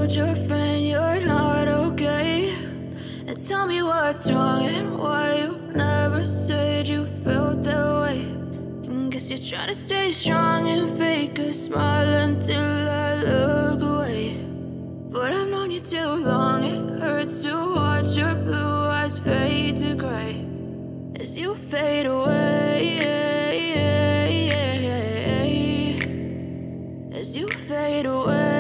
told your friend you're not okay? And tell me what's wrong and why you never said you felt that way. And guess you're trying to stay strong and fake a smile until I look away. But I've known you too long, it hurts to watch your blue eyes fade to gray as you fade away, as you fade away.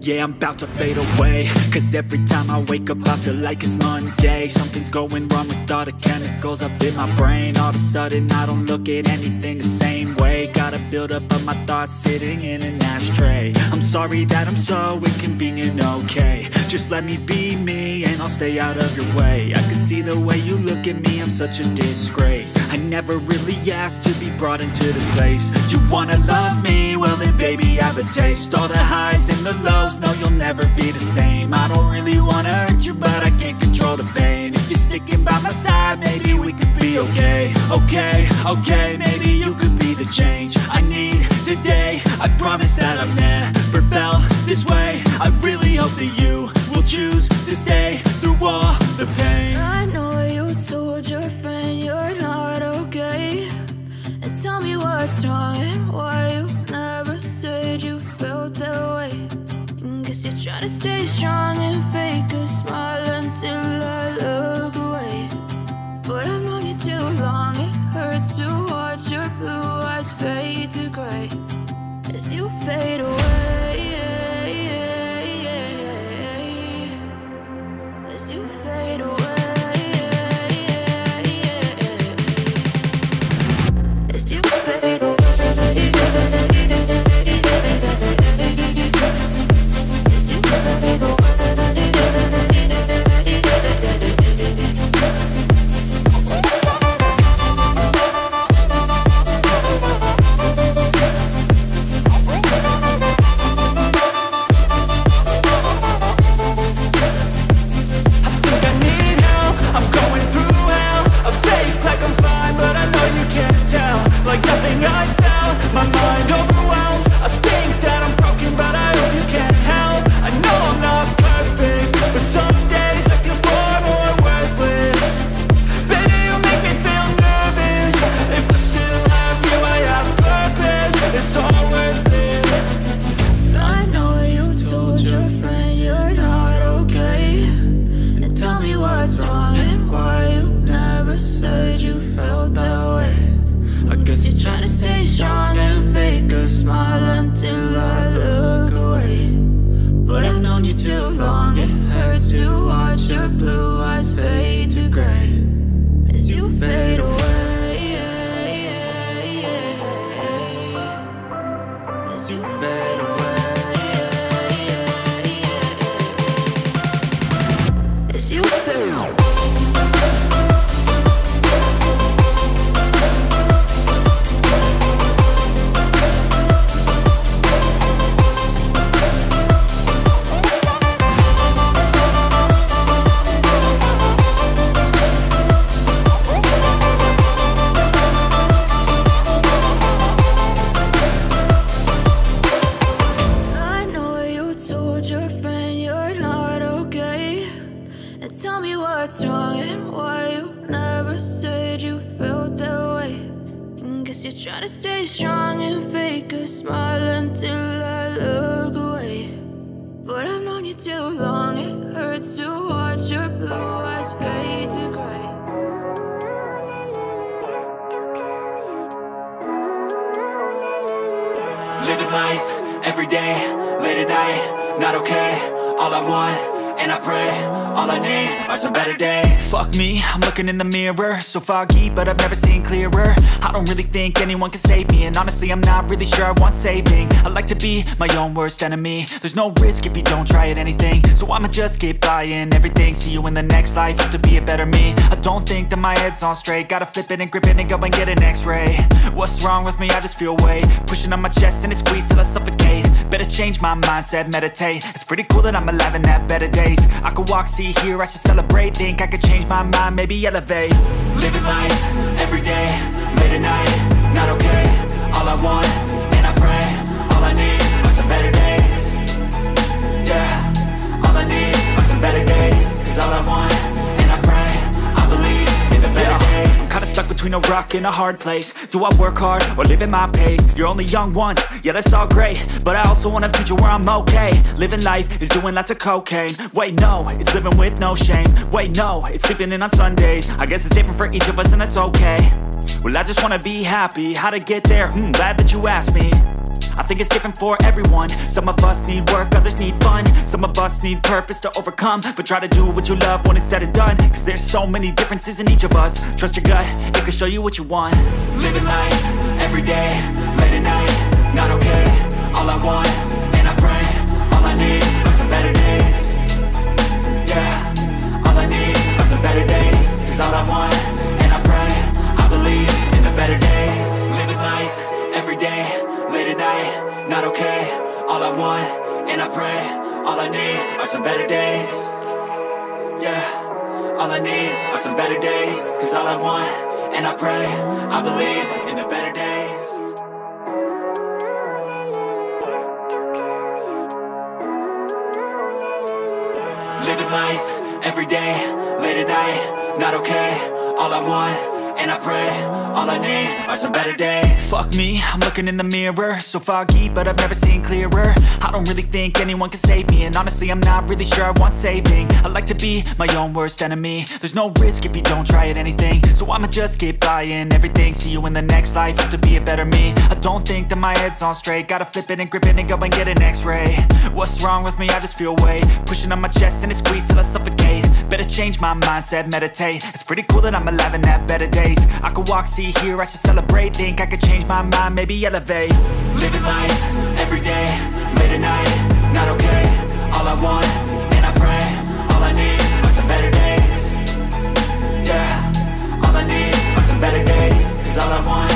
Yeah, I'm about to fade away, cause every time I wake up I feel like it's Monday. Something's going wrong with all the chemicals up in my brain. All of a sudden I don't look at anything the same way. Got a buildup of my thoughts sitting in an ashtray. I'm sorry that I'm so inconvenient, okay? Just let me be me and I'll stay out of your way. I can see the way you look at me, I'm such a disgrace. I never really asked to be brought into this place. You wanna love me? Well then baby I have a taste. All the highs and the lows, no you'll never be the same. I don't really wanna hurt you but I can't control the pain. If you're sticking by my side maybe we could be okay. Okay, maybe you could be the change I need today. I promise that I've never felt this way. I really hope that you will choose to stay through all the pain. I know you told your friend you're not okay. And tell me what's wrong and why you never said you felt that way. And guess you're trying to stay strong and fake a smile until I look away. But I've known you too long, it hurts to watch your blue eyes fade to gray as you fade away, as you fade away, as you fade away. Like nothing I felt, my mind overwhelms. I think that I'm broken, but I hope you can't help. I know I'm not perfect, but some days I feel far more worthless. Baby, you make me feel nervous. If I still have you, I have purpose. It's all worth it. I know you told your friend you're not okay. And tell me what's wrong and why you never said you felt that way. I guess you're trying to stay strong and fake a smile until I look away. But I've known you too long, it hurts to watch your blue eyes fade to gray as you fade away, as you fade away, as you fade away. What's wrong and why you never said you felt that way. And guess you're trying to stay strong and fake a smile until I look away. But I've known you too long, it hurts to watch your blue eyes fade to gray. Living life, every day, late at night, not okay. All I want, and I pray, all I need are some better days. Fuck me, I'm looking in the mirror, so foggy, but I've never seen clearer. I don't really think anyone can save me, and honestly I'm not really sure I want saving. I like to be my own worst enemy. There's no risk if you don't try at anything, so I'ma just keep buying everything. See you in the next life, have to be a better me. I don't think that my head's on straight, gotta flip it and grip it and go and get an x-ray. What's wrong with me? I just feel weight pushing on my chest and it squeezes till I suffocate. Better change my mindset, meditate. It's pretty cool that I'm alive and have better days. I could walk, see, hear, I should celebrate. Think I could change my mind, maybe elevate. Living life, every day, late at night, not okay. All I want, and I pray, between a rock and a hard place. Do I work hard or live at my pace? You're only young once, yeah that's all great, but I also want a future where I'm okay. Living life is doing lots of cocaine. Wait no, it's living with no shame. Wait no, it's sleeping in on Sundays. I guess it's different for each of us and that's okay. Well I just wanna be happy, how to get there? Glad that you asked me. I think it's different for everyone. Some of us need work, others need fun. Some of us need purpose to overcome. But try to do what you love when it's said and done, cause there's so many differences in each of us. Trust your gut, it can show you what you want. Living life, everyday, late at night, not okay. All I want, and I pray, all I need are some better days. Yeah, all I need are some better days. Cause all I want, and I pray, I believe in the better days. Living life, everyday, late at night, not okay. All I want, and I pray, all I need are some better days. Yeah, all I need are some better days. Cause all I want, and I pray, I believe in the better days. Living life, everyday, late at night, not okay. All I want, and I pray, all I need are some better days. Fuck me, I'm looking in the mirror, so foggy, but I've never seen clearer. I don't really think anyone can save me, and honestly I'm not really sure I want saving. I like to be my own worst enemy. There's no risk if you don't try at anything, so I'ma just keep buying everything. See you in the next life, have to be a better me. I don't think that my head's on straight, gotta flip it and grip it and go and get an x-ray. What's wrong with me? I just feel weight pushing on my chest and it squeezes till I suffocate. Better change my mindset, meditate. It's pretty cool that I'm alive and have better days. I could walk, see, hear, I should celebrate. Think I could change my mind, maybe elevate. Living life, everyday, late at night, not okay. All I want, and I pray, all I need are some better days. Yeah, all I need are some better days. Cause all I want,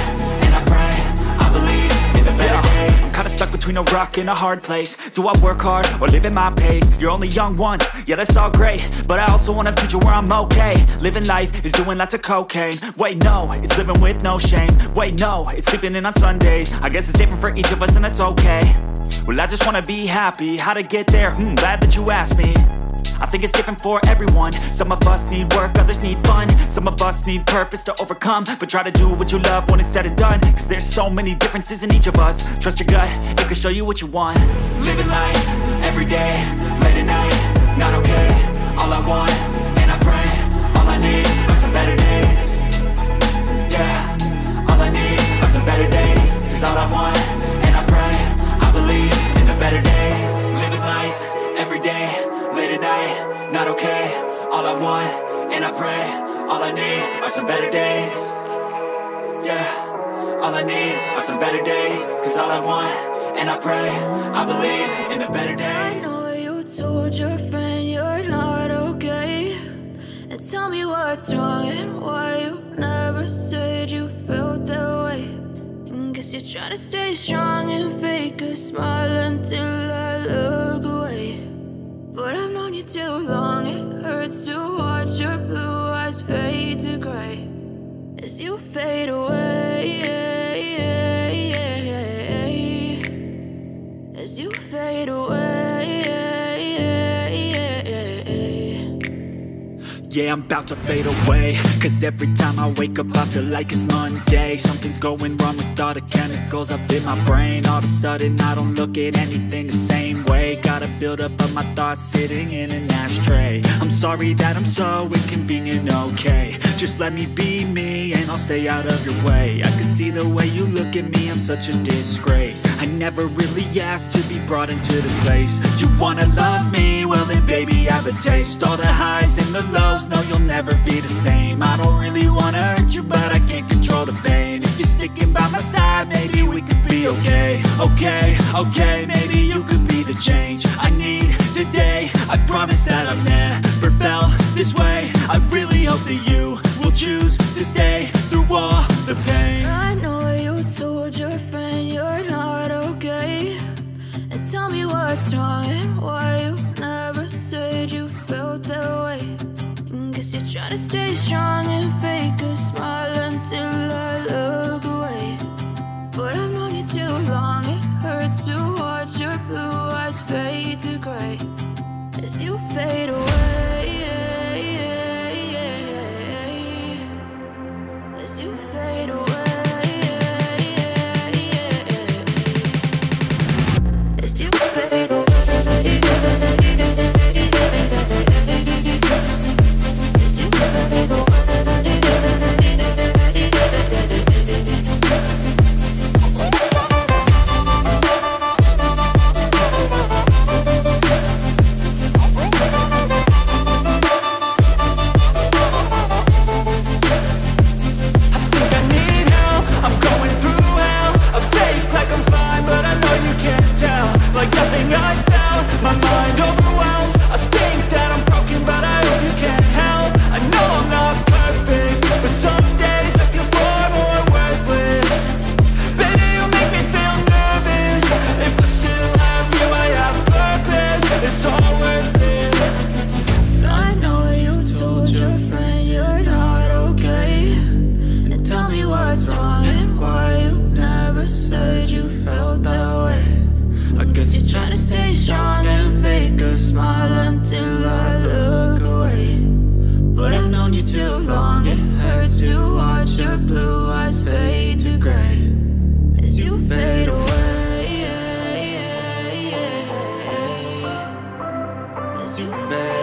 and I pray, I believe in the better days. I'm kinda stuck between a rock and a hard place. Do I work hard or live at my pace? You're only young once, yeah that's all great, but I also want a future where I'm okay. Living life is doing lots of cocaine. Wait no, it's living with no shame. Wait no, it's sleeping in on Sundays. I guess it's different for each of us and that's okay. Well I just wanna be happy, how to get there? Glad that you asked me. I think it's different for everyone. Some of us need work, others need fun. Some of us need purpose to overcome. But try to do what you love when it's said and done, cause there's so many differences in each of us. Trust your gut, it can show you what you want. Living life, everyday, late at night, not okay. All I want, and I pray, all I need are some better days. Yeah, all I need are some better days. Cause all I want, and I pray, I believe in the better days. Living life, everyday, late at night, not okay. All I want, and I pray, all I need are some better days. Yeah, all I need are some better days. Cause all I want, and I pray, I believe in the better days. I know you told your friend you're not okay, and tell me what's wrong and why you never said you felt that way. And guess you're trying to stay strong and fake a smile until I look away. But I've known you too long, it hurts to watch your blue eyes fade to gray as you fade away, as you fade away. Yeah, I'm about to fade away, cause every time I wake up I feel like it's Monday. Something's going wrong with all the chemicals up in my brain. All of a sudden I don't look at anything the same way. Gotta build up of my thoughts sitting in an ashtray. I'm sorry that I'm so inconvenient, okay. Just let me be me and I'll stay out of your way. I can see the way you look at me, I'm such a disgrace. I never really asked to be brought into this place. You wanna love me? Well then baby have a taste. All the highs and the lows, no you'll never be the same. I don't really wanna hurt you but I can't control the pain. If you're sticking by my side maybe we could be okay. Okay, maybe you could be the change I need today. I promise that I've never felt this way. I really hope that you will choose to stay through all the pain. I know you told your friend you're not okay, and tell me what's wrong and why you never said you felt that way. And guess you're trying to stay strong and fake a smile until I look away. But I've known you too long, it hurts to watch your blue eyes fade to gray as you fade away, as you strong and fake a smile until I look away. But I've known you too long, it hurts to watch your blue eyes fade to gray as you fade away, as you fade